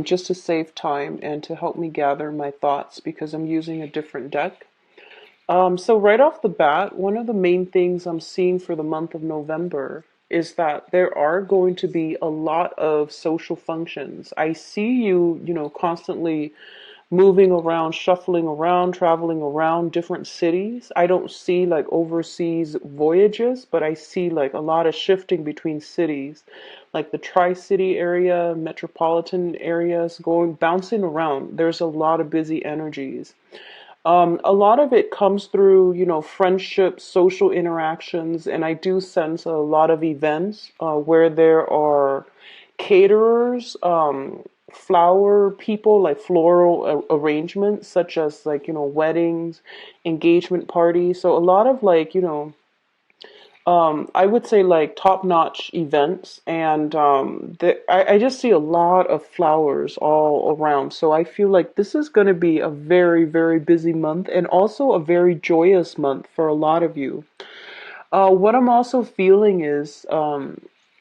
just to save time and to help me gather my thoughts because I'm using a different deck. So right off the bat, one of the main things I'm seeing for the month of November is that there are going to be a lot of social functions. I see you, constantly moving around, shuffling around, traveling around different cities. I don't see like overseas voyages, but I see like a lot of shifting between cities, like the Tri-City area, metropolitan areas, going bouncing around. There's a lot of busy energies. A lot of it comes through, friendships, social interactions, and I do sense a lot of events where there are caterers, flower people, like floral arrangements, such as like, weddings, engagement parties. So a lot of like, I would say like top-notch events, and I just see a lot of flowers all around. So I feel like this is going to be a very, very busy month and also a very joyous month for a lot of you. What I'm also feeling is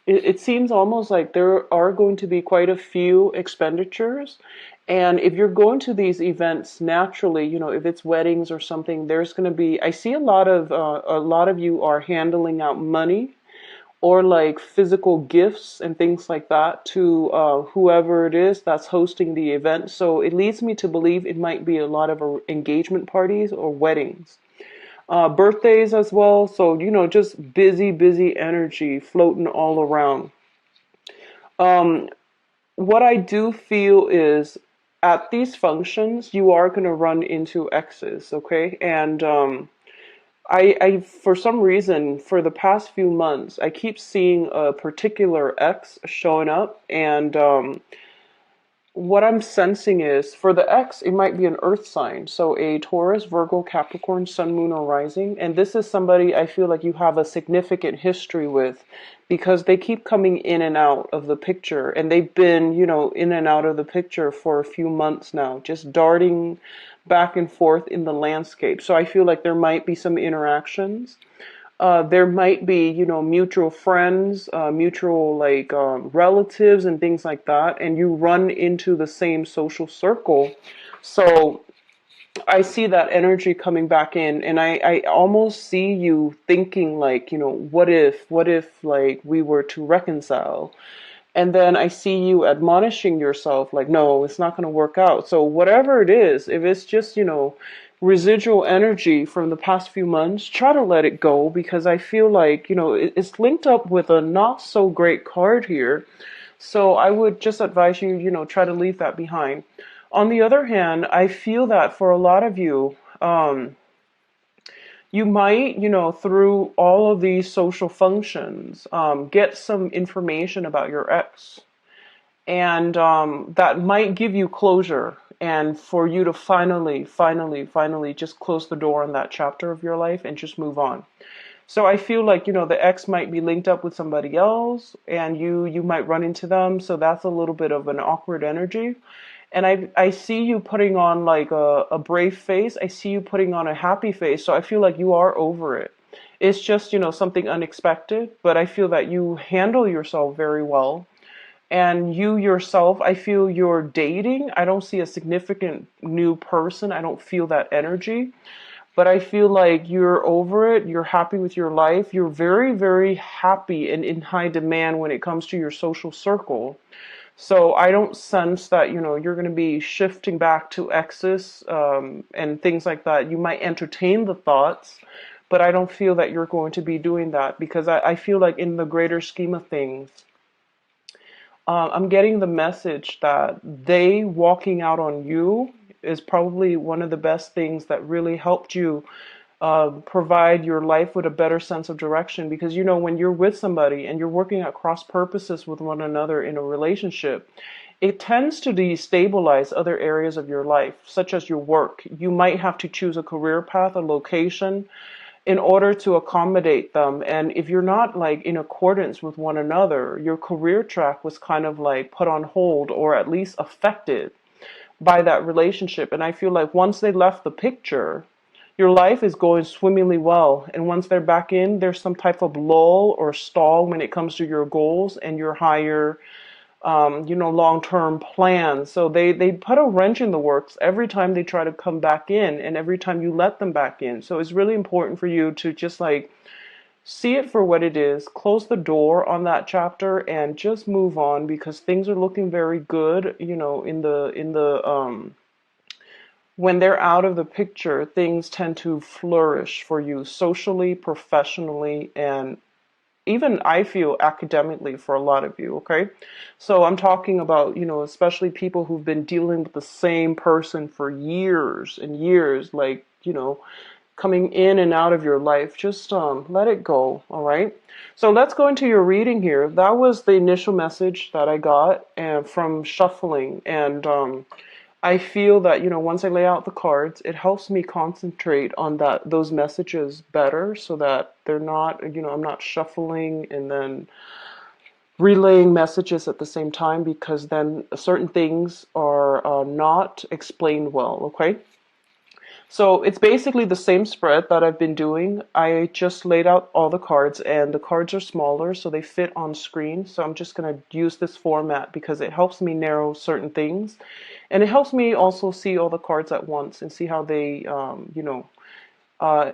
it seems almost like there are going to be quite a few expenditures. And if you're going to these events naturally, if it's weddings or something, there's going to be, I see a lot of you are handling out money or like physical gifts and things like that to whoever it is that's hosting the event. So it leads me to believe it might be a lot of engagement parties or weddings, birthdays as well. So, just busy, busy energy floating all around. Um, what I do feel is at these functions, you are going to run into exes, okay? And for some reason, for the past few months, I keep seeing a particular ex showing up, and what I'm sensing is for the X, it might be an earth sign. So a Taurus, Virgo, Capricorn, Sun, Moon, or Rising. And this is somebody I feel like you have a significant history with because they keep coming in and out of the picture. And they've been, in and out of the picture for a few months now, just darting back and forth in the landscape. So I feel like there might be some interactions. There might be, mutual friends, mutual like relatives and things like that, and you run into the same social circle. So I see that energy coming back in, and I almost see you thinking like, what if like we were to reconcile? And then I see you admonishing yourself, like, no, it's not going to work out. So, whatever it is, if it's just, residual energy from the past few months, try to let it go because I feel like, it's linked up with a not so great card here. So, I would just advise you, try to leave that behind. On the other hand, I feel that for a lot of you, you might, through all of these social functions, get some information about your ex, and that might give you closure and for you to finally just close the door on that chapter of your life and just move on. So I feel like, the ex might be linked up with somebody else and you might run into them. So that's a little bit of an awkward energy. And I see you putting on like a brave face. I see you putting on a happy face. So I feel like you are over it. It's just, something unexpected, but I feel that you handle yourself very well. And you yourself, I feel you're dating. I don't see a significant new person. I don't feel that energy. But I feel like you're over it. You're happy with your life. You're very, very happy and in high demand when it comes to your social circle. So I don't sense that, you're going to be shifting back to exes and things like that. You might entertain the thoughts, but I don't feel that you're going to be doing that because I feel like in the greater scheme of things, I'm getting the message that they walking out on you is probably one of the best things that really helped you provide your life with a better sense of direction. Because, when you're with somebody and you're working at cross purposes with one another in a relationship, it tends to destabilize other areas of your life, such as your work. You might have to choose a career path, a location, in order to accommodate them. And if you're not like in accordance with one another, your career track was kind of like put on hold or at least affected by that relationship. And I feel like once they left the picture, your life is going swimmingly well. And once they're back in, there's some type of lull or stall when it comes to your goals and your higher long-term plans. So they put a wrench in the works every time they try to come back in and every time you let them back in. So it's really important for you to just like see it for what it is, close the door on that chapter and just move on because things are looking very good, when they're out of the picture, things tend to flourish for you socially, professionally, and even I feel academically for a lot of you, okay? So I'm talking about, especially people who've been dealing with the same person for years and years, like, coming in and out of your life. Just let it go, all right? So let's go into your reading here. That was the initial message that I got from shuffling. And I feel that, once I lay out the cards, it helps me concentrate on those messages better so that they're not, I'm not shuffling and then relaying messages at the same time because then certain things are not explained well, okay? So it's basically the same spread that I've been doing. I just laid out all the cards and the cards are smaller so they fit on screen. So I'm just going to use this format because it helps me narrow certain things. And it helps me also see all the cards at once and see how they,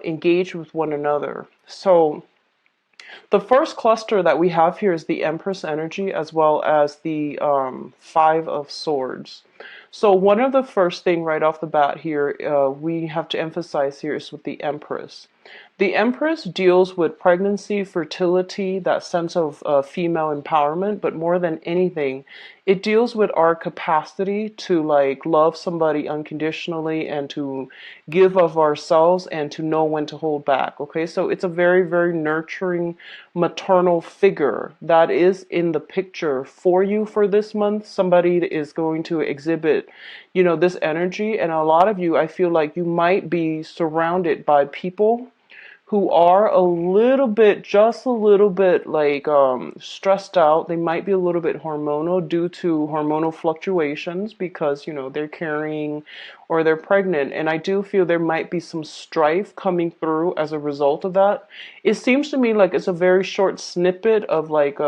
engage with one another. So the first cluster that we have here is the Empress energy as well as the Five of Swords. So one of the first thing right off the bat here we have to emphasize here is with the Empress. The Empress deals with pregnancy, fertility, that sense of female empowerment, but more than anything, it deals with our capacity to like love somebody unconditionally and to give of ourselves and to know when to hold back. Okay, so it's a very, very nurturing maternal figure that is in the picture for you for this month. Somebody is going to exhibit, this energy, and a lot of you, I feel like you might be surrounded by people who are just a little bit like stressed out. They might be a little bit hormonal due to hormonal fluctuations because, they're carrying or they're pregnant. And I do feel there might be some strife coming through as a result of that. It seems to me like it's a very short snippet of like,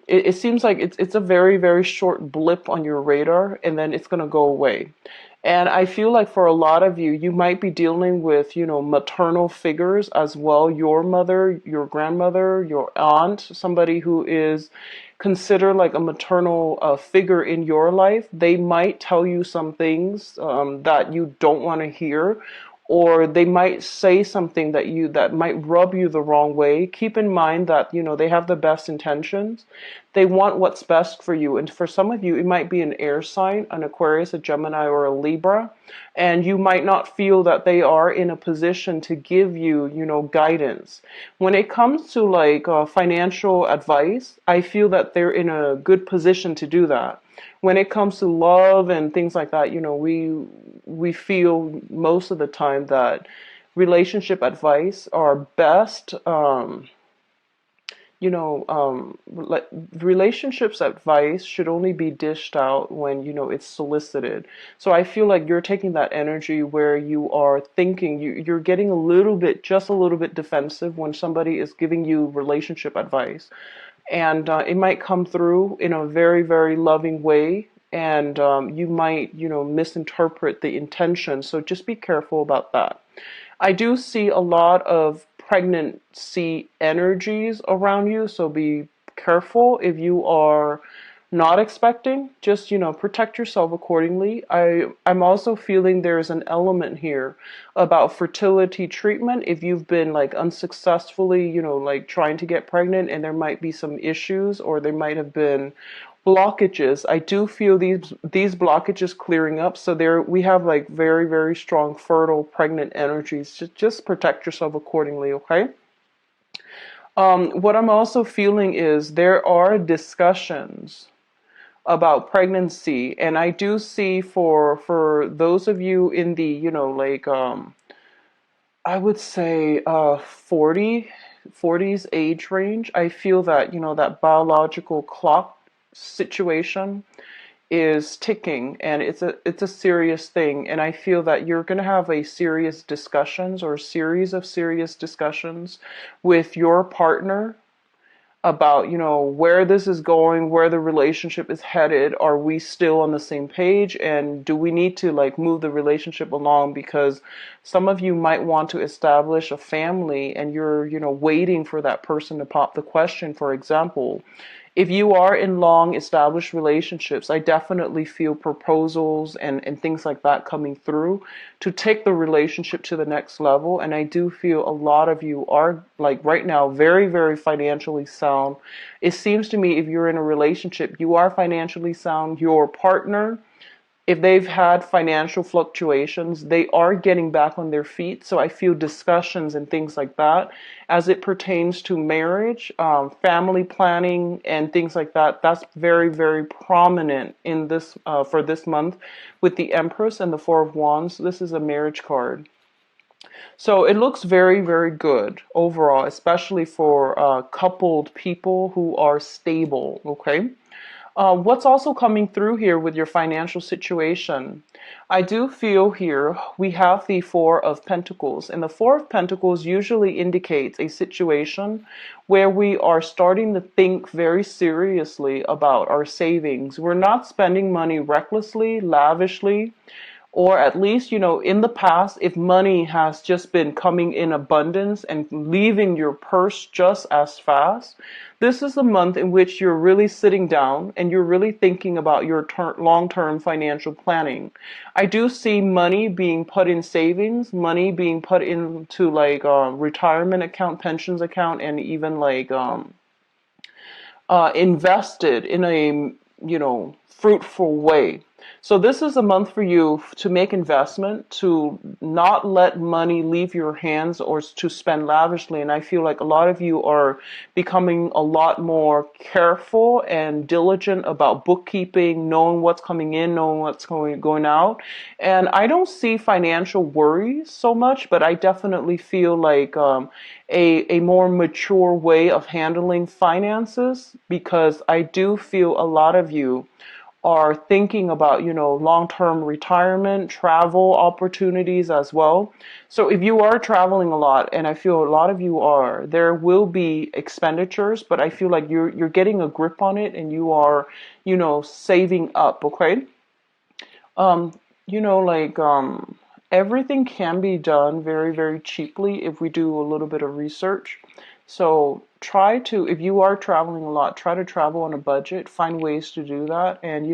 it seems like it's a very, very short blip on your radar and then it's going to go away. And I feel like for a lot of you, you might be dealing with, maternal figures as well. Your mother, your grandmother, your aunt, somebody who is considered like a maternal figure in your life. They might tell you some things that you don't want to hear, or they might say something that might rub you the wrong way. Keep in mind that they have the best intentions. They want what's best for you, and for some of you it might be an air sign, an Aquarius, a Gemini, or a Libra, and you might not feel that they are in a position to give you guidance when it comes to like financial advice. I feel that they're in a good position to do that. When it comes to love and things like that, we feel most of the time that relationship advice are best. Like relationships advice should only be dished out when it's solicited. So I feel like you're taking that energy where you are thinking you're getting just a little bit defensive when somebody is giving you relationship advice, and it might come through in a very, very loving way, and you might misinterpret the intention. So just be careful about that. I do see a lot of pregnancy energies around you, so be careful if you are not expecting. Just protect yourself accordingly. I'm also feeling there's an element here about fertility treatment. If you've been like unsuccessfully like trying to get pregnant and there might be some issues or there might have been blockages, I do feel these blockages clearing up. So there we have like very, very strong fertile pregnant energies. Just protect yourself accordingly, okay? What I'm also feeling is there are discussions about pregnancy, and I do see for those of you in the like I would say 40s age range. I feel that that biological clock situation is ticking, and it's a serious thing, and I feel that you're going to have a serious discussions or a series of serious discussions with your partner about, where this is going, where the relationship is headed. Are we still on the same page? And do we need to like move the relationship along? Because some of you might want to establish a family and you're, waiting for that person to pop the question. For example, if you are in long established relationships, I definitely feel proposals and things like that coming through to take the relationship to the next level. And I do feel a lot of you are like right now very, very financially sound. It seems to me if you're in a relationship, you are financially sound. Your partner, if they've had financial fluctuations, they are getting back on their feet. So I feel discussions and things like that as it pertains to marriage, family planning, and things like that. That's very, very prominent in this for this month with the Empress and the Four of Wands. This is a marriage card. So it looks very, very good overall, especially for coupled people who are stable. Okay. What's also coming through here with your financial situation? I do feel here we have the Four of Pentacles, and the Four of Pentacles usually indicates a situation where we are starting to think very seriously about our savings. We're not spending money recklessly, lavishly, or at least, in the past, if money has just been coming in abundance and leaving your purse just as fast, this is the month in which you're really sitting down and you're really thinking about your long-term financial planning. I do see money being put in savings, money being put into like retirement account, pensions account, and even like invested in a fruitful way. So this is a month for you to make investment, to not let money leave your hands or to spend lavishly. And I feel like a lot of you are becoming a lot more careful and diligent about bookkeeping, knowing what's coming in, knowing what's going out. And I don't see financial worries so much, but I definitely feel like a more mature way of handling finances, because I do feel a lot of you are thinking about, long-term retirement, travel opportunities as well. So if you are traveling a lot, and I feel a lot of you are, there will be expenditures, but I feel like you're getting a grip on it and you are, saving up, okay? Um, everything can be done very, very cheaply if we do a little bit of research. So try to, if you are traveling a lot, try to travel on a budget, find ways to do that. And,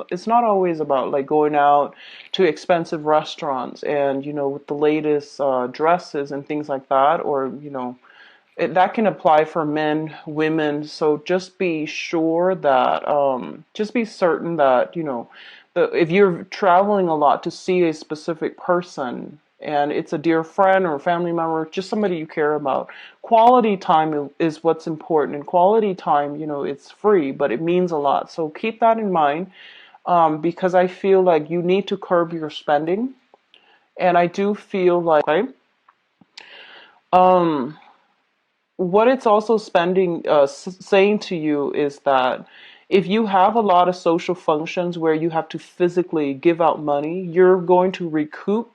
it's not always about like going out to expensive restaurants and, with the latest dresses and things like that, or, that can apply for men, women. So just be sure that, just be certain that, if you're traveling a lot to see a specific person and it's a dear friend or a family member, just somebody you care about, quality time is what's important. And quality time, it's free, but it means a lot. So keep that in mind, because I feel like you need to curb your spending. And I do feel like, okay, um, what it's also saying to you is that if you have a lot of social functions where you have to physically give out money, you're going to recoup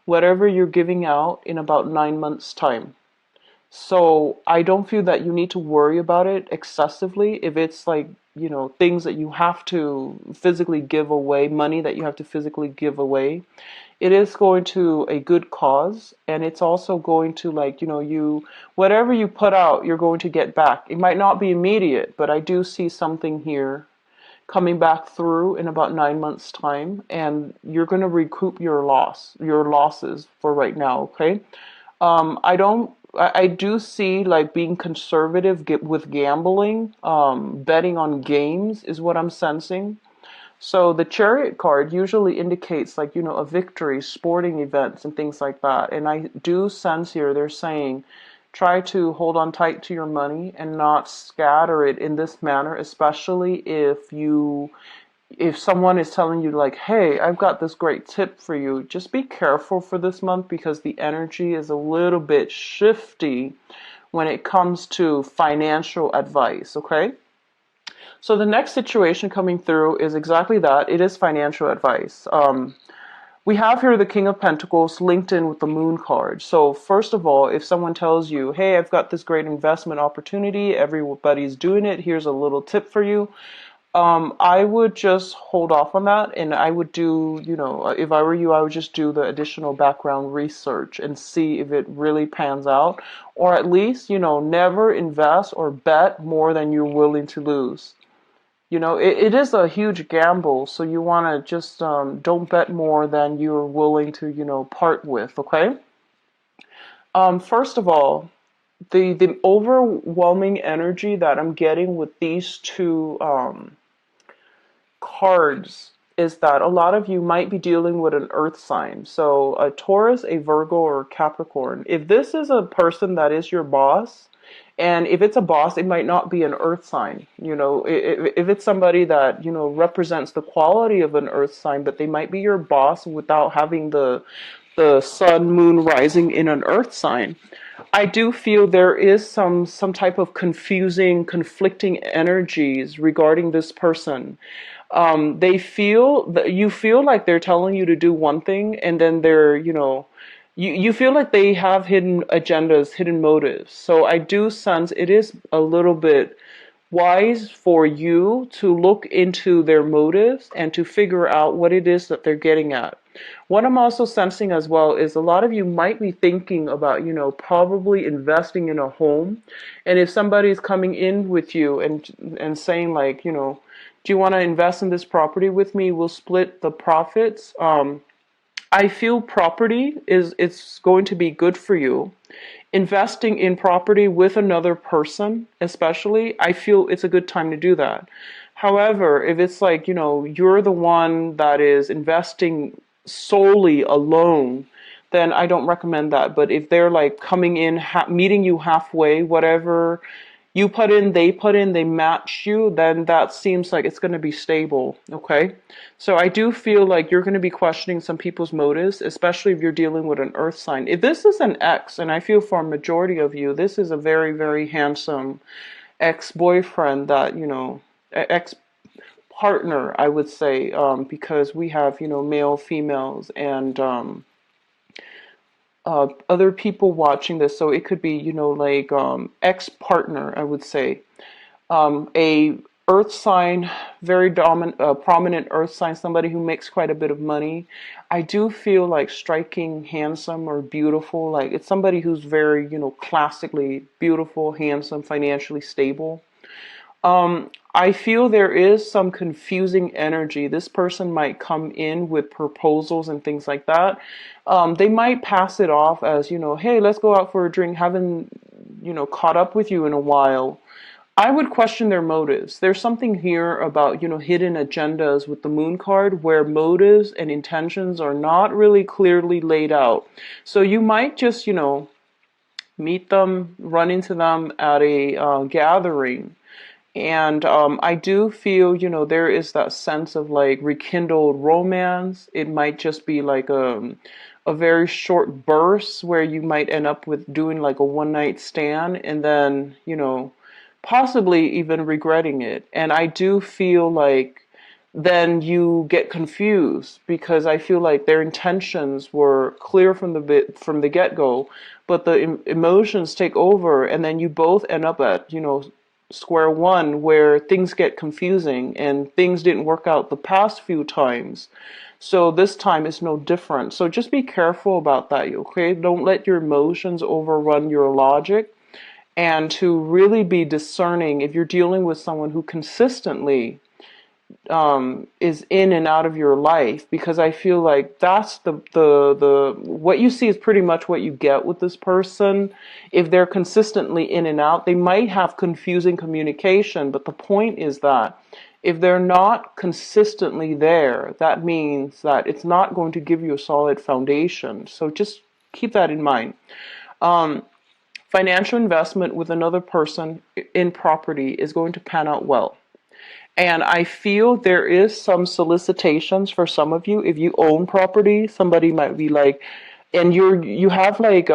whatever you're giving out in about 9 months' time. So I don't feel that you need to worry about it excessively. If it's like, things that you have to physically give away, money that you have to physically give away, it is going to a good cause. And it's also going to like, whatever you put out, you're going to get back. It might not be immediate, but I do see something here coming back through in about 9 months' time, and you're going to recoup your losses for right now. Okay. I do see like being conservative with gambling, betting on games is what I'm sensing. So the Chariot card usually indicates like, a victory, sporting events and things like that. And I do sense here they're saying try to hold on tight to your money and not scatter it in this manner, especially if someone is telling you like, hey, I've got this great tip for you. Just be careful for this month because the energy is a little bit shifty when it comes to financial advice, okay? So the next situation coming through is exactly that. It is financial advice. We have here the King of Pentacles linked in with the Moon card. So first of all, if someone tells you, hey, I've got this great investment opportunity, everybody's doing it, here's a little tip for you, I would just hold off on that, and I would do, if I were you, I would just do the additional background research and see if it really pans out, or at least, never invest or bet more than you're willing to lose. It is a huge gamble, so you want to just don't bet more than you're willing to, part with, okay? First of all, the overwhelming energy that I'm getting with these two cards is that a lot of you might be dealing with an earth sign. So a Taurus, a Virgo, or a Capricorn. If this is a person that is your boss, and if it's a boss, it might not be an earth sign. If it's somebody that, represents the quality of an earth sign, but they might be your boss without having the sun, moon rising in an earth sign. I do feel there is some type of conflicting energies regarding this person. They feel that you feel like they're telling you to do one thing, and then they're, you feel like they have hidden agendas, hidden motives. So I do sense it is a little bit wise for you to look into their motives and to figure out what it is that they're getting at. What I'm also sensing as well is a lot of you might be thinking about, probably investing in a home. And if somebody's coming in with you and saying like, do you want to invest in this property with me? We'll split the profits. I feel property it's going to be good for you. Investing in property with another person, especially, I feel it's a good time to do that. However, if it's like, you're the one that is investing solely alone, then I don't recommend that. But if they're like coming in, meeting you halfway, whatever you put in, they match you, then that seems like it's going to be stable, okay? So I do feel like you're going to be questioning some people's motives, especially if you're dealing with an earth sign. If this is an ex, and I feel for a majority of you, this is a very, very handsome ex-boyfriend that, ex-partner, I would say, because we have, male, females, and other people watching this, so it could be, like ex-partner, I would say. A earth sign, very dominant, prominent earth sign, somebody who makes quite a bit of money. I do feel like striking, handsome, or beautiful. Like it's somebody who's very, classically beautiful, handsome, financially stable. I feel there is some confusing energy. This person might come in with proposals and things like that. They might pass it off as, hey, let's go out for a drink. Haven't, caught up with you in a while. I would question their motives. There's something here about, hidden agendas with the moon card where motives and intentions are not really clearly laid out. So you might just, meet them, run into them at a gathering. And I do feel, there is that sense of like rekindled romance. It might just be like a very short burst where you might end up with doing like a one night stand and then, possibly even regretting it. And I do feel like then you get confused because I feel like their intentions were clear from the get-go, but the emotions take over, and then you both end up at square one where things get confusing and things didn't work out the past few times. So this time is no different. So just be careful about that, okay? Don't let your emotions overrun your logic, and to really be discerning if you're dealing with someone who consistently is in and out of your life, because I feel like that's the what you see is pretty much what you get with this person. If they're consistently in and out, they might have confusing communication, but the point is that if they're not consistently there, that means that it's not going to give you a solid foundation. So just keep that in mind. Financial investment with another person in property is going to pan out well. And I feel there is some solicitations for some of you. If you own property, somebody might be like, and you have like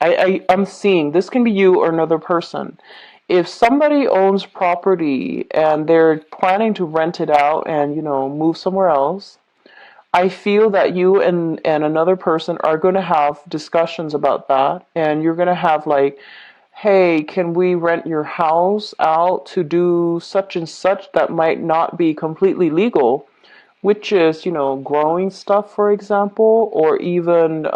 I'm seeing this can be you or another person. If somebody owns property and they're planning to rent it out and move somewhere else, I feel that you and another person are going to have discussions about that, and you're going to have like, hey, can we rent your house out to do such and such that might not be completely legal, which is, growing stuff, for example, or even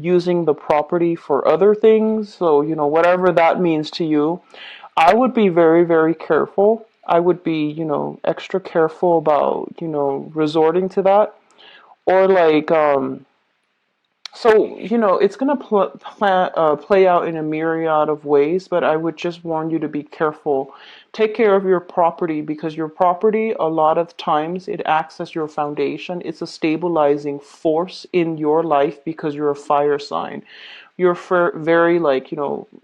using the property for other things. So, whatever that means to you, I would be very, very careful. I would be, extra careful about, resorting to that. Or like, so, it's going to play out in a myriad of ways, but I would just warn you to be careful. Take care of your property, because your property, a lot of times, it acts as your foundation. It's a stabilizing force in your life because you're a fire sign. You're very like,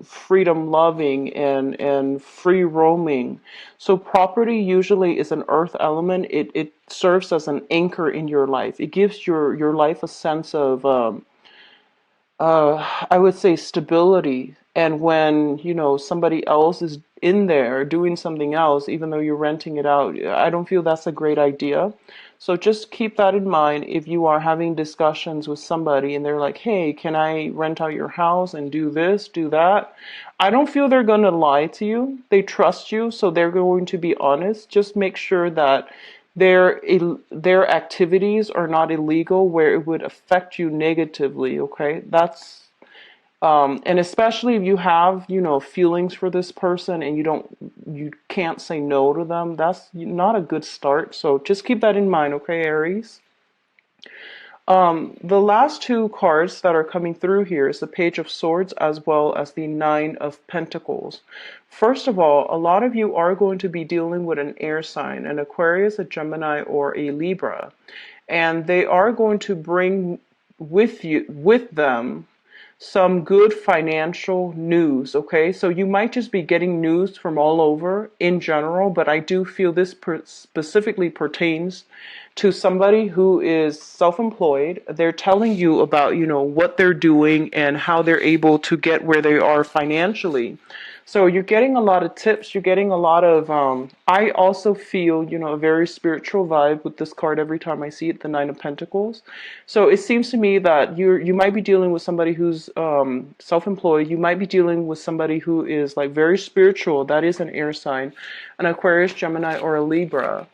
freedom loving and free roaming. So property usually is an earth element. It serves as an anchor in your life. It gives your life a sense of I would say stability. And when, somebody else is in there doing something else, even though you're renting it out, I don't feel that's a great idea. So just keep that in mind if you are having discussions with somebody and they're like, hey, can I rent out your house and do this, do that? I don't feel they're going to lie to you. They trust you, so they're going to be honest. Just make sure that their activities are not illegal where it would affect you negatively, okay? That's and especially if you have, feelings for this person and you can't say no to them, that's not a good start. So just keep that in mind, okay, Aries? The last two cards that are coming through here is the Page of Swords as well as the Nine of Pentacles. First of all, a lot of you are going to be dealing with an air sign, an Aquarius, a Gemini, or a Libra. And they are going to bring with them some good financial news, okay? So you might just be getting news from all over in general, but I do feel this specifically pertains to somebody who is self-employed. They're telling you about, what they're doing and how they're able to get where they are financially. So you're getting a lot of tips. You're getting a lot of, I also feel, a very spiritual vibe with this card every time I see it, the Nine of Pentacles. So it seems to me that you might be dealing with somebody who's self-employed. You might be dealing with somebody who is like very spiritual. That is an air sign, an Aquarius, Gemini, or a Libra.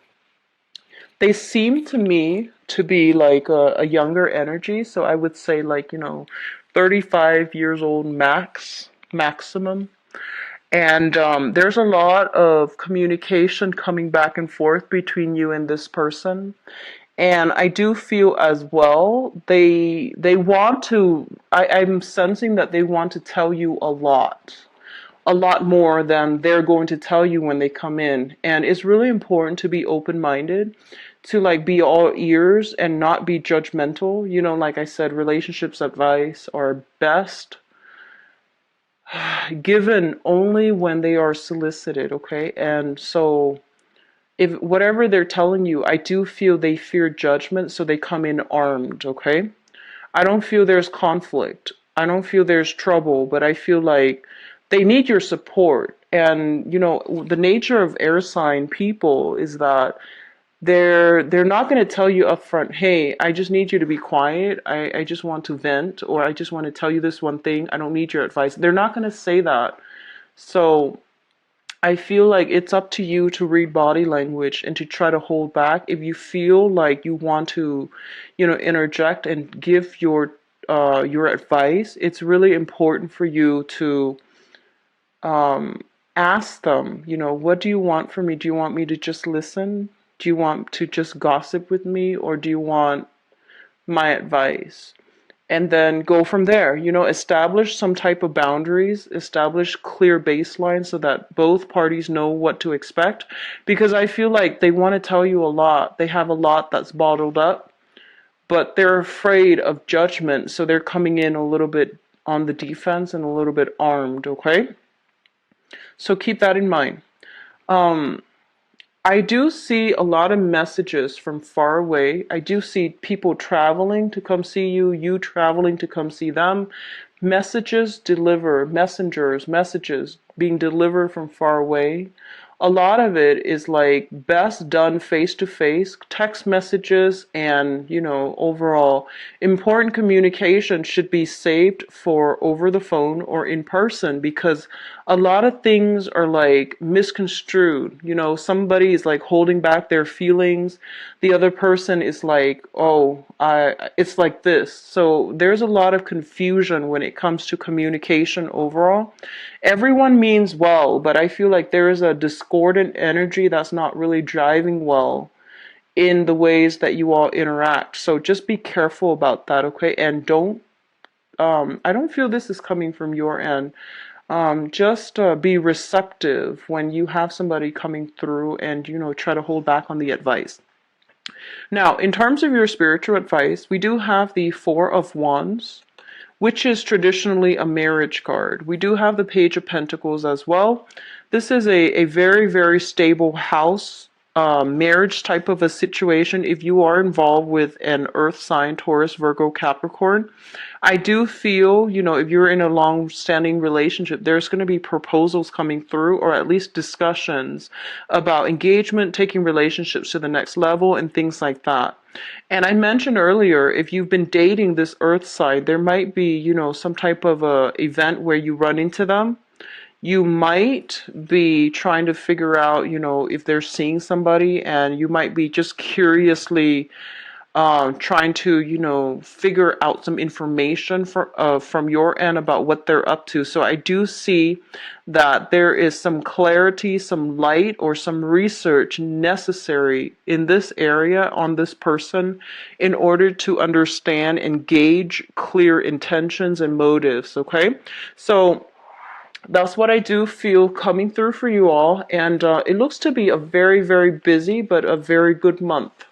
They seem to me to be like a younger energy. So I would say like, 35 years old maximum. And there's a lot of communication coming back and forth between you and this person. And I do feel as well, they want to, I'm sensing that they want to tell you a lot more than they're going to tell you when they come in. And it's really important to be open-minded, to like be all ears and not be judgmental. Like I said, relationships advice are best given only when they are solicited, okay? And so if whatever they're telling you, I do feel they fear judgment, so they come in armed, okay? I don't feel there's conflict. I don't feel there's trouble, but I feel like they need your support. And, the nature of air sign people is that they're not going to tell you up front, hey, I just need you to be quiet. I just want to vent, or I just want to tell you this one thing. I don't need your advice. They're not going to say that. So I feel like it's up to you to read body language and to try to hold back. If you feel like you want to, interject and give your advice, it's really important for you to ask them, what do you want from me? Do you want me to just listen? Do you want to just gossip with me, or do you want my advice? And then go from there. Establish some type of boundaries, establish clear baselines so that both parties know what to expect. Because I feel like they want to tell you a lot. They have a lot that's bottled up, but they're afraid of judgment. So they're coming in a little bit on the defense and a little bit armed, okay? So keep that in mind. I do see a lot of messages from far away. I do see people traveling to come see you, you traveling to come see them. Messages being delivered from far away. a lot of it is like best done face to face. Text messages and, overall important communication should be saved for over the phone or in person, because a lot of things are like misconstrued. Somebody is like holding back their feelings. The other person is like, oh, it's like this. So there's a lot of confusion when it comes to communication overall. Everyone means well, but I feel like there is a discordant energy that's not really driving well in the ways that you all interact. So just be careful about that, okay? And I don't feel this is coming from your end. Just be receptive when you have somebody coming through, and, try to hold back on the advice. Now, in terms of your spiritual advice, we do have the Four of Wands, which is traditionally a marriage card. We do have the Page of Pentacles as well. This is a very, very stable house, marriage type of a situation. If you are involved with an earth sign, Taurus, Virgo, Capricorn, I do feel, if you're in a long-standing relationship, there's going to be proposals coming through, or at least discussions about engagement, taking relationships to the next level, and things like that. And I mentioned earlier, if you've been dating this earth sign, there might be, some type of a event where you run into them. You might be trying to figure out, if they're seeing somebody, and you might be just curiously trying to, figure out some information from your end about what they're up to. So I do see that there is some clarity, some light, or some research necessary in this area on this person in order to understand and gauge clear intentions and motives, okay? So that's what I do feel coming through for you all. And it looks to be a very, very busy, but a very good month.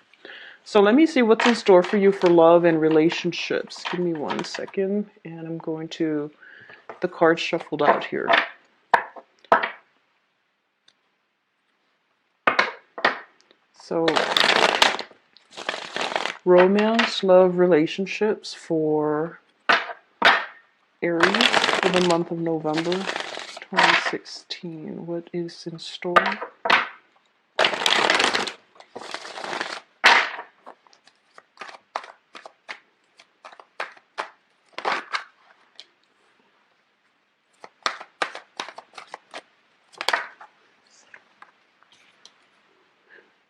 So let me see what's in store for you for love and relationships. Give me 1 second, and I'm going to the cards shuffled out here. So romance, love, relationships for Aries for the month of November 2016. What is in store?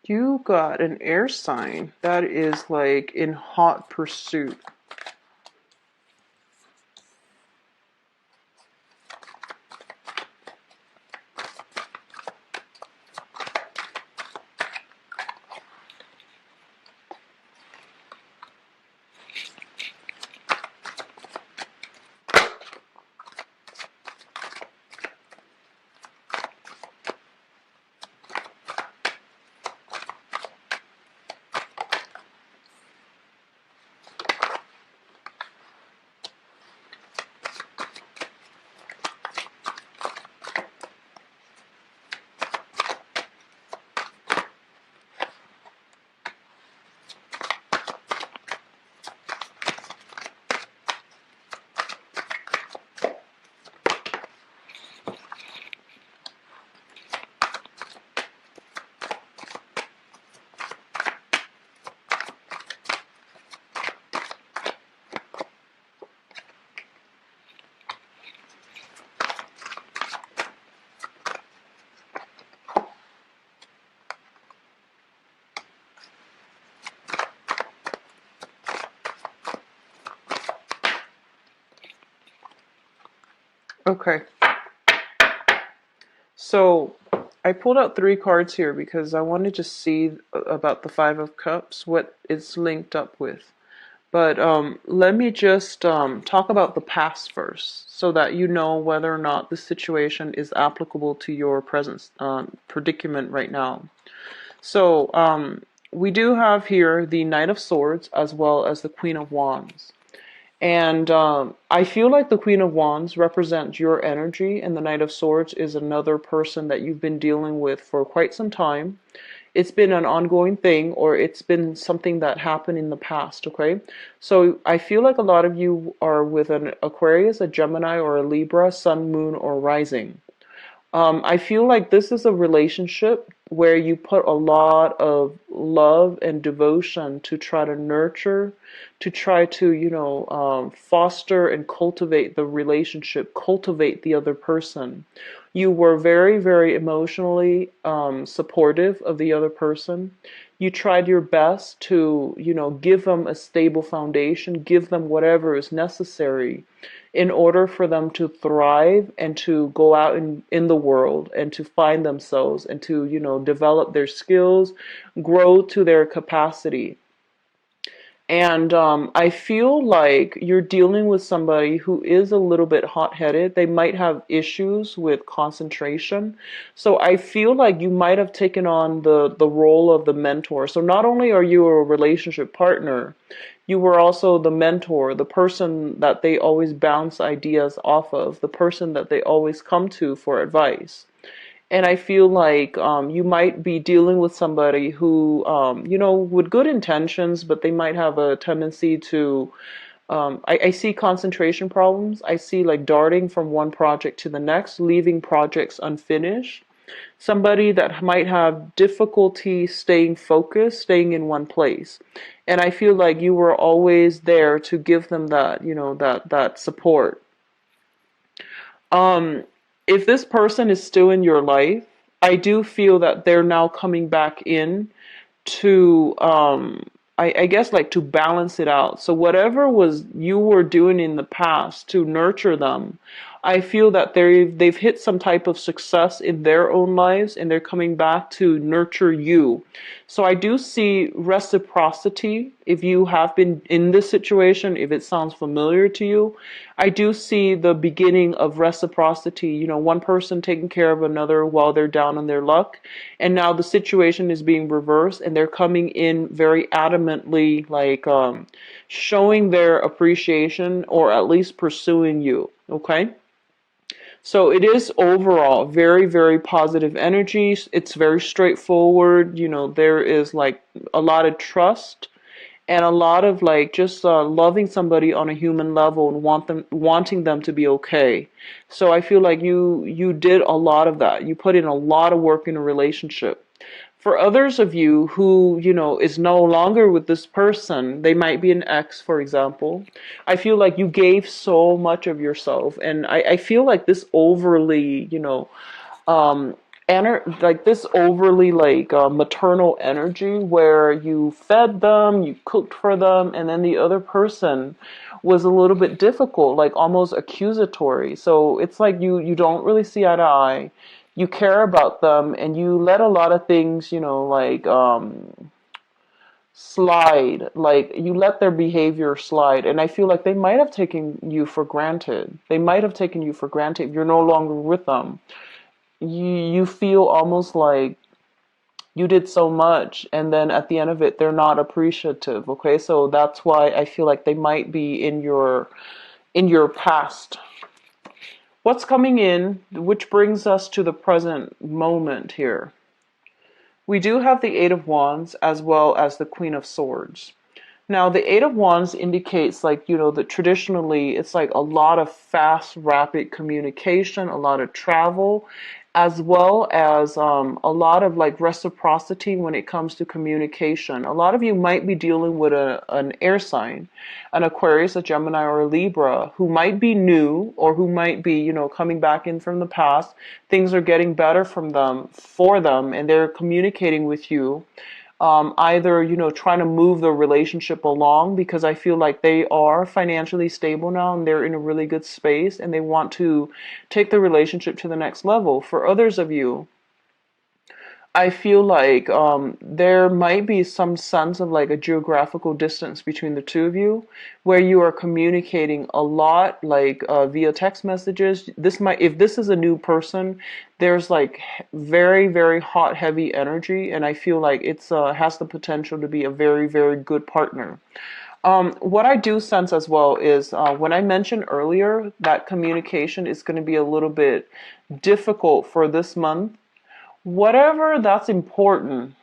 You got an air sign that is like in hot pursuit. Okay. So I pulled out 3 cards here because I wanted to see about the Five of Cups, what it's linked up with. But let me just talk about the past first, so that you know whether or not the situation is applicable to your present predicament right now. So we do have here the Knight of Swords as well as the Queen of Wands. And I feel like the Queen of Wands represents your energy, and the Knight of Swords is another person that you've been dealing with for quite some time. It's been an ongoing thing, or it's been something that happened in the past, okay? So I feel like a lot of you are with an Aquarius, a Gemini, or a Libra, Sun, Moon, or Rising. I feel like this is a relationship where you put a lot of love and devotion to try to nurture, to try to, foster and cultivate the relationship, cultivate the other person. You were very, very emotionally supportive of the other person. You tried your best to, give them a stable foundation, give them whatever is necessary in order for them to thrive and to go out in the world and to find themselves and to, develop their skills, grow to their capacity. And I feel like you're dealing with somebody who is a little bit hot-headed. They might have issues with concentration. So I feel like you might have taken on the role of the mentor. So not only are you a relationship partner, you were also the mentor, the person that they always bounce ideas off of, the person that they always come to for advice. And I feel like you might be dealing with somebody who, with good intentions, but they might have a tendency to, I see concentration problems. I see like darting from one project to the next, leaving projects unfinished. Somebody that might have difficulty staying focused, staying in one place. And I feel like you were always there to give them that, that support. Um, if this person is still in your life, I do feel that they're now coming back in to I guess like to balance it out. So whatever was you were doing in the past to nurture them, I feel that they've hit some type of success in their own lives and they're coming back to nurture you. So I do see reciprocity if you have been in this situation, if it sounds familiar to you. I do see the beginning of reciprocity, one person taking care of another while they're down on their luck. And now the situation is being reversed and they're coming in very adamantly, like showing their appreciation or at least pursuing you. Okay? So it is overall very, very positive energy. It's very straightforward. There is like a lot of trust and a lot of like just loving somebody on a human level and wanting them to be okay. So I feel like you did a lot of that. You put in a lot of work in a relationship. For others of you who, is no longer with this person, they might be an ex, for example. I feel like you gave so much of yourself. And I feel like this overly, um, like this overly like maternal energy where you fed them, you cooked for them, and then the other person was a little bit difficult, like almost accusatory. So it's like you don't really see eye to eye. You care about them, and you let a lot of things, like slide. Like you let their behavior slide, and I feel like they might have taken you for granted. They might have taken you for granted. You're no longer with them. You feel almost like you did so much and then at the end of it they're not appreciative. Okay, so that's why I feel like they might be in your past. What's coming in, which brings us to the present moment here. We do have the Eight of Wands as well as the Queen of Swords. Now, the Eight of Wands indicates, like, that traditionally it's like a lot of fast, rapid communication, a lot of travel, as well as a lot of like reciprocity when it comes to communication. A lot of you might be dealing with an air sign, an Aquarius, a Gemini, or a Libra, who might be new or who might be, coming back in from the past. Things are getting better for them, and they're communicating with you either trying to move the relationship along because I feel like they are financially stable now and they're in a really good space and they want to take the relationship to the next level. For others of you, I feel like there might be some sense of like a geographical distance between the two of you where you are communicating a lot like via text messages. If this is a new person, there's like very, very hot, heavy energy, and I feel like it's has the potential to be a very, very good partner. What I do sense as well is when I mentioned earlier that communication is going to be a little bit difficult for this month. Whatever that's important,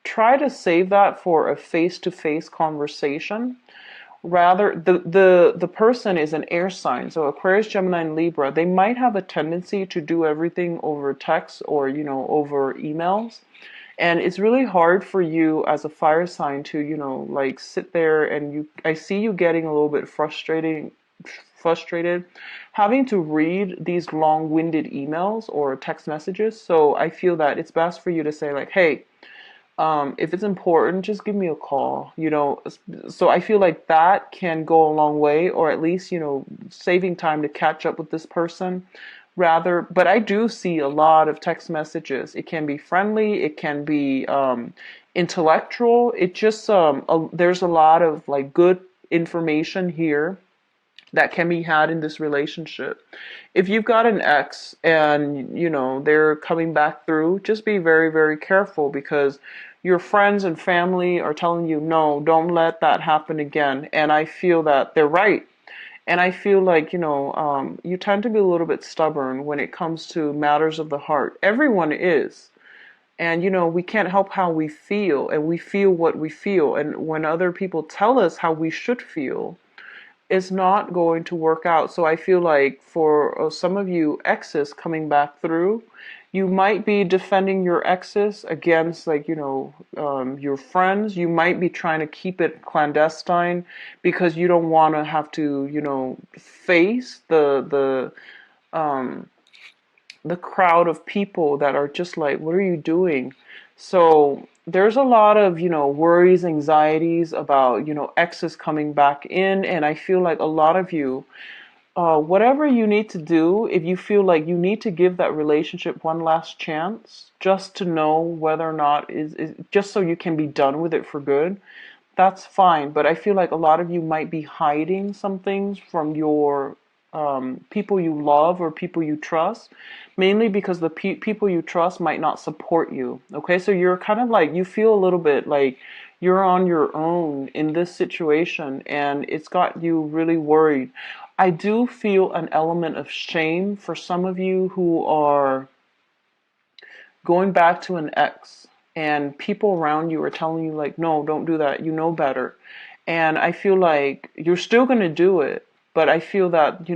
try to save that for a face-to-face conversation Rather, the person is an air sign, so Aquarius, Gemini, and Libra. They might have a tendency to do everything over text or over emails, and it's really hard for you as a fire sign to like sit there and I see you getting a little bit frustrated having to read these long-winded emails or text messages. So I feel that it's best for you to say like, hey, if it's important, just give me a call, So I feel like that can go a long way, or at least, saving time to catch up with this person rather. But I do see a lot of text messages. It can be friendly, it can be intellectual. It just, there's a lot of like good information here that can be had in this relationship. If you've got an ex and they're coming back through, just be very, very careful, because your friends and family are telling you, no, don't let that happen again. And I feel that they're right. And I feel like, you tend to be a little bit stubborn when it comes to matters of the heart. Everyone is. And, we can't help how we feel, and we feel what we feel. And when other people tell us how we should feel, is not going to work out. So I feel like for some of you exes coming back through, you might be defending your exes against like, your friends. You might be trying to keep it clandestine because you don't want to have to, face the crowd of people that are just like, what are you doing? So there's a lot of, worries, anxieties about, exes coming back in. And I feel like a lot of you, whatever you need to do, if you feel like you need to give that relationship one last chance, just to know whether or not is just so you can be done with it for good, that's fine. But I feel like a lot of you might be hiding some things from your people you love or people you trust, mainly because the people you trust might not support you. Okay, so you're kind of like, you feel a little bit like you're on your own in this situation, and it's got you really worried. I do feel an element of shame for some of you who are going back to an ex, and people around you are telling you like, no, don't do that, you know better. And I feel like you're still going to do it, but I feel that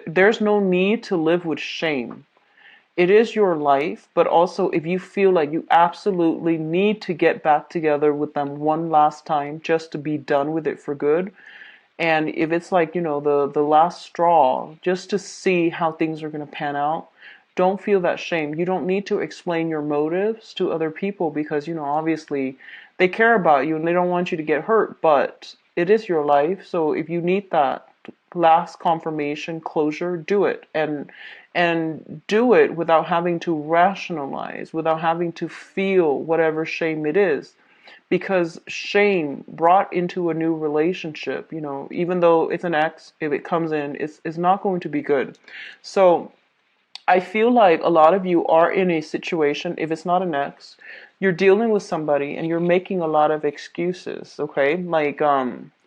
there's no need to live with shame. It is your life, but also if you feel like you absolutely need to get back together with them one last time just to be done with it for good, and if it's like, the last straw, just to see how things are going to pan out, don't feel that shame. You don't need to explain your motives to other people because, obviously they care about you and they don't want you to get hurt, but it is your life. So if you need that last confirmation, closure, do it. And do it without having to rationalize, without having to feel whatever shame it is, because shame brought into a new relationship, even though it's an ex, if it comes in, it's not going to be good. So I feel like a lot of you are in a situation, if it's not an ex, you're dealing with somebody and you're making a lot of excuses, okay? Like,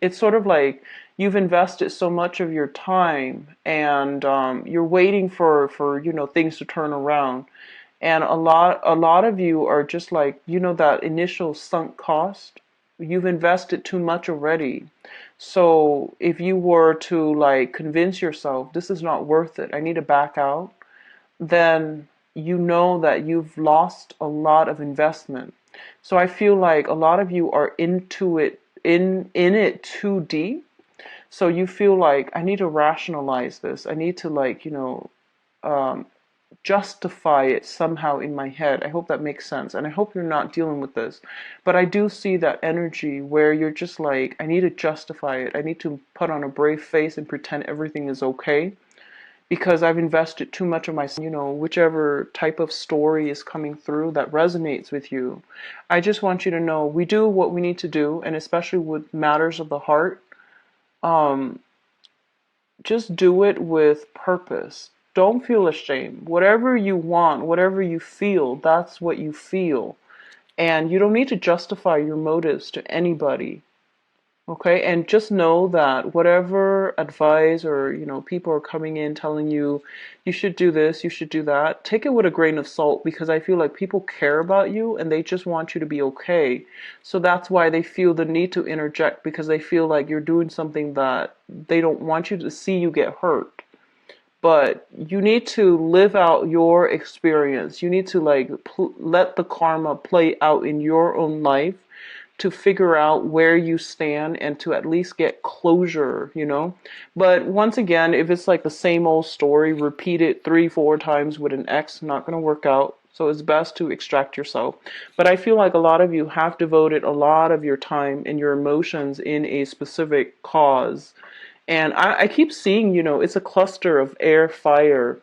it's sort of like you've invested so much of your time, and you're waiting for things to turn around. And a lot of you are just like, that initial sunk cost, you've invested too much already. So if you were to like convince yourself this is not worth it, I need to back out, then you know that you've lost a lot of investment. So I feel like a lot of you are into it, in it too deep. So you feel like, I need to rationalize this. I need to like, um, justify it somehow in my head. I hope that makes sense. And I hope you're not dealing with this. But I do see that energy where you're just like, I need to justify it. I need to put on a brave face and pretend everything is okay because I've invested too much of my, whichever type of story is coming through that resonates with you. I just want you to know we do what we need to do, and especially with matters of the heart, um, just do it with purpose. Don't feel ashamed. Whatever you want, whatever you feel, that's what you feel. And you don't need to justify your motives to anybody. Okay, and just know that whatever advice or people are coming in telling you you should do this, you should do that, take it with a grain of salt because I feel like people care about you and they just want you to be okay. So that's why they feel the need to interject because they feel like you're doing something that they don't want you to see you get hurt. But you need to live out your experience. You need to like let the karma play out in your own life to figure out where you stand and to at least get closure. But once again, if it's like the same old story, repeat it 3, 4 times with an ex, not going to work out. So it's best to extract yourself. But I feel like a lot of you have devoted a lot of your time and your emotions in a specific cause. And I keep seeing, it's a cluster of air, fire,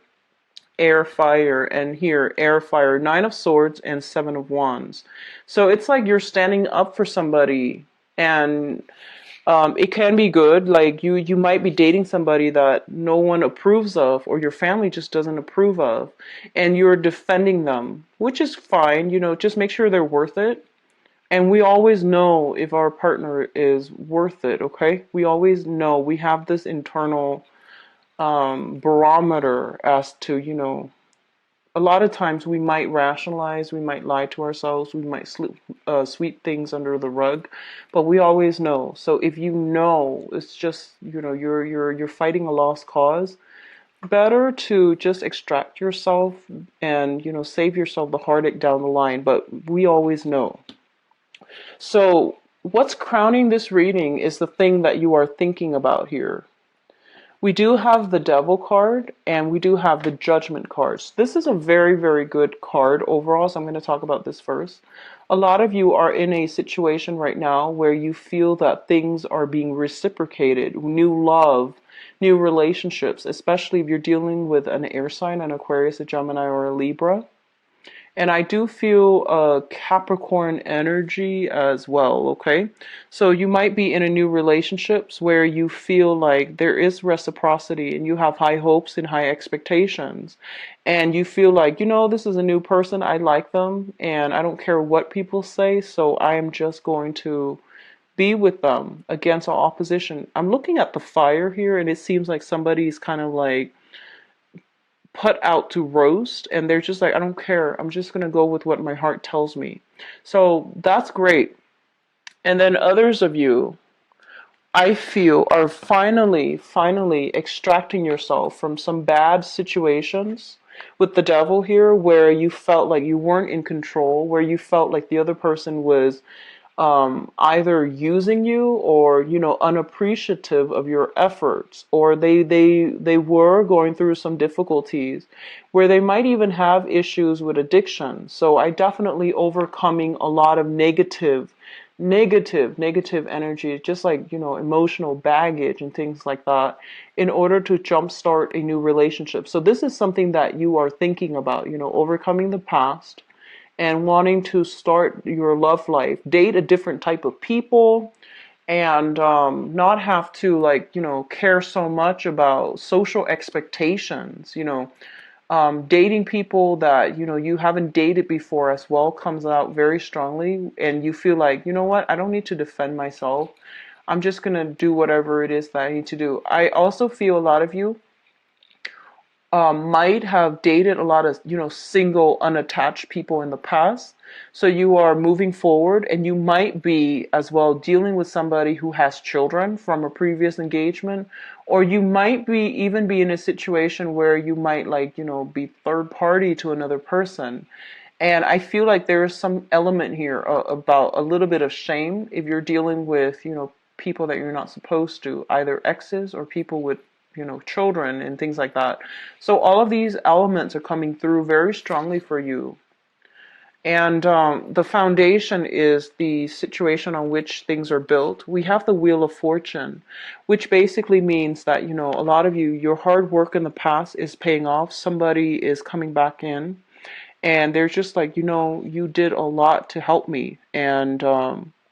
and here, air, fire, 9 of Swords and 7 of Wands. So it's like you're standing up for somebody, and it can be good. Like you might be dating somebody that no one approves of, or your family just doesn't approve of, and you're defending them, which is fine. Just make sure they're worth it. And we always know if our partner is worth it, okay? We always know. We have this internal barometer as to, a lot of times we might rationalize, we might lie to ourselves, we might sweep things under the rug, but we always know. So if you know, it's just you're fighting a lost cause. Better to just extract yourself and save yourself the heartache down the line. But we always know. So what's crowning this reading is the thing that you are thinking about here. We do have the Devil card and we do have the Judgment cards. This is a very, very good card overall, so I'm going to talk about this first. A lot of you are in a situation right now where you feel that things are being reciprocated, new love, new relationships, especially if you're dealing with an air sign, an Aquarius, a Gemini, or a Libra. And I do feel a Capricorn energy as well, okay? So you might be in a new relationships where you feel like there is reciprocity and you have high hopes and high expectations. And you feel like, this is a new person, I like them, and I don't care what people say, so I am just going to be with them against all opposition. I'm looking at the fire here, and it seems like somebody's kind of like put out to roast, and they're just like, I don't care, I'm just going to go with what my heart tells me. So that's great. And then others of you, I feel, are finally extracting yourself from some bad situations with the Devil here, where you felt like you weren't in control, where you felt like the other person was either using you or unappreciative of your efforts, or they were going through some difficulties where they might even have issues with addiction. So I definitely overcoming a lot of negative energy, just like emotional baggage and things like that, in order to jumpstart a new relationship. So this is something that you are thinking about, overcoming the past and wanting to start your love life, date a different type of people, and not have to care so much about social expectations. Dating people that you haven't dated before as well comes out very strongly, and you feel like, what, I don't need to defend myself. I'm just gonna do whatever it is that I need to do. I also feel a lot of you might have dated a lot of single unattached people in the past, so you are moving forward, and you might be as well dealing with somebody who has children from a previous engagement, or you might be even be in a situation where you might be third party to another person. And I feel like there is some element here about a little bit of shame if you're dealing with people that you're not supposed to, either exes or people with children and things like that. So all of these elements are coming through very strongly for you. And the foundation is the situation on which things are built. We have the Wheel of Fortune, which basically means that, a lot of you, your hard work in the past is paying off. Somebody is coming back in, and they're just like, you did a lot to help me, and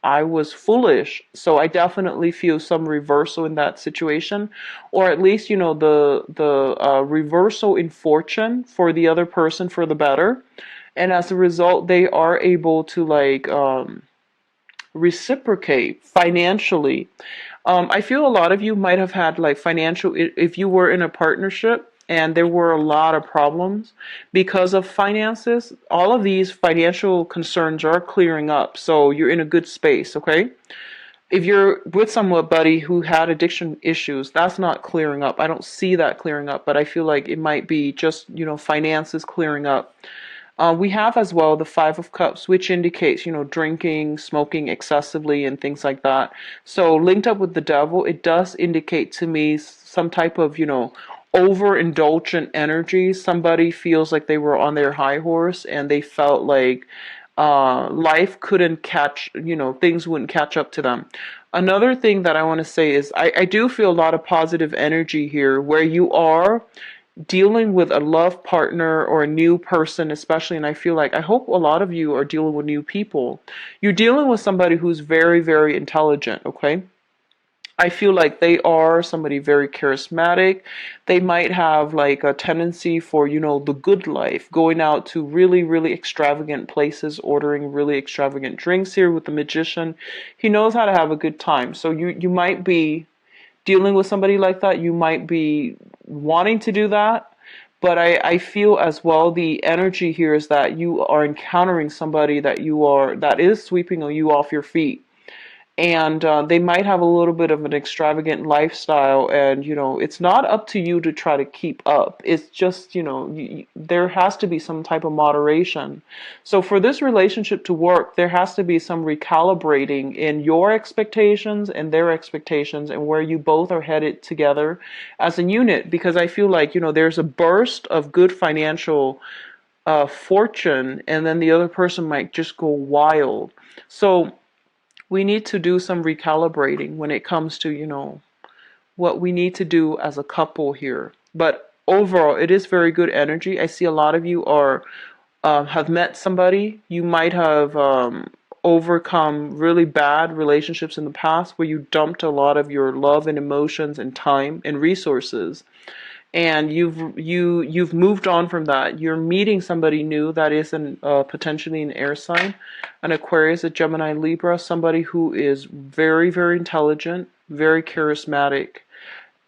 I was foolish. So I definitely feel some reversal in that situation, or at least the reversal in fortune for the other person for the better. And as a result, they are able to reciprocate financially. I feel a lot of you might have had like financial, if you were in a partnership and there were a lot of problems because of finances, all of these financial concerns are clearing up. So you're in a good space, okay? If you're with somebody who had addiction issues, that's not clearing up. I don't see that clearing up, but I feel like it might be just, finances clearing up. We have as well the Five of Cups, which indicates, drinking, smoking excessively, and things like that. So linked up with the devil, it does indicate to me some type of, overindulgent energy. Somebody feels like they were on their high horse and they felt like life couldn't catch, things wouldn't catch up to them. Another thing that I want to say is I do feel a lot of positive energy here where you are dealing with a love partner or a new person, especially, and I feel like I hope a lot of you are dealing with new people. You're dealing with somebody who's very, very intelligent, okay? I feel like they are somebody very charismatic. They might have like a tendency for, the good life, going out to really, really extravagant places, ordering really extravagant drinks here with the magician. He knows how to have a good time. So you might be dealing with somebody like that. You might be wanting to do that. But I feel as well the energy here is that you are encountering somebody that is sweeping you off your feet, and they might have a little bit of an extravagant lifestyle, and it's not up to you to try to keep up. It's just, there has to be some type of moderation. So for this relationship to work, there has to be some recalibrating in your expectations and their expectations, and where you both are headed together as a unit, because I feel like, there's a burst of good financial fortune, and then the other person might just go wild. So we need to do some recalibrating when it comes to, what we need to do as a couple here. But overall, it is very good energy. I see a lot of you are have met somebody. You might have overcome really bad relationships in the past where you dumped a lot of your love and emotions and time and resources, and you've moved on from that. You're meeting somebody new that is potentially an air sign, an Aquarius, a Gemini, Libra, somebody who is very, very intelligent, very charismatic,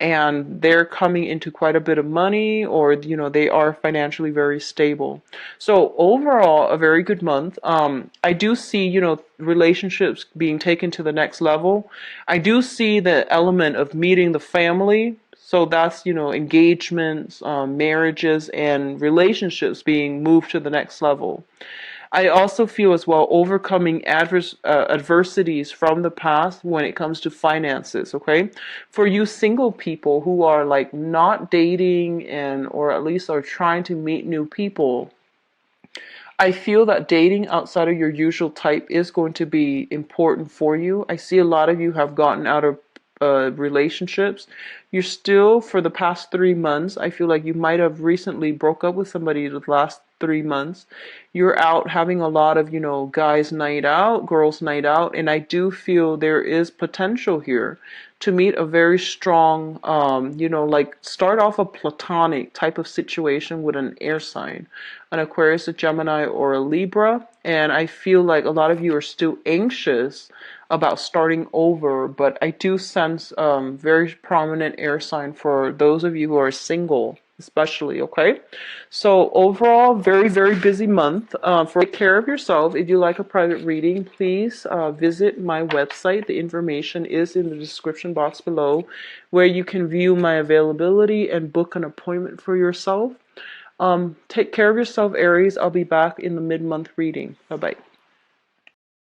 and they're coming into quite a bit of money, or they are financially very stable. So overall, a very good month. I do see relationships being taken to the next level. I do see the element of meeting the family. So that's, engagements, marriages, and relationships being moved to the next level. I also feel as well overcoming adversities from the past when it comes to finances, okay? For you single people who are like not dating, or at least are trying to meet new people, I feel that dating outside of your usual type is going to be important for you. I see a lot of you have gotten out of relationships. You're still, for the past 3 months, I feel like you might have recently broke up with somebody the last 3 months. You're out having a lot of, guys' night out, girls' night out, and I do feel there is potential here to meet a very strong, like start off a platonic type of situation with an air sign, an Aquarius, a Gemini, or a Libra. And I feel like a lot of you are still anxious about starting over, but I do sense very prominent air sign for those of you who are single, especially, okay? So overall, very, very busy month. Take care of yourself. If you like a private reading, please visit my website. The information is in the description box below, where you can view my availability and book an appointment for yourself. Take care of yourself, Aries. I'll be back in the mid-month reading. Bye-bye.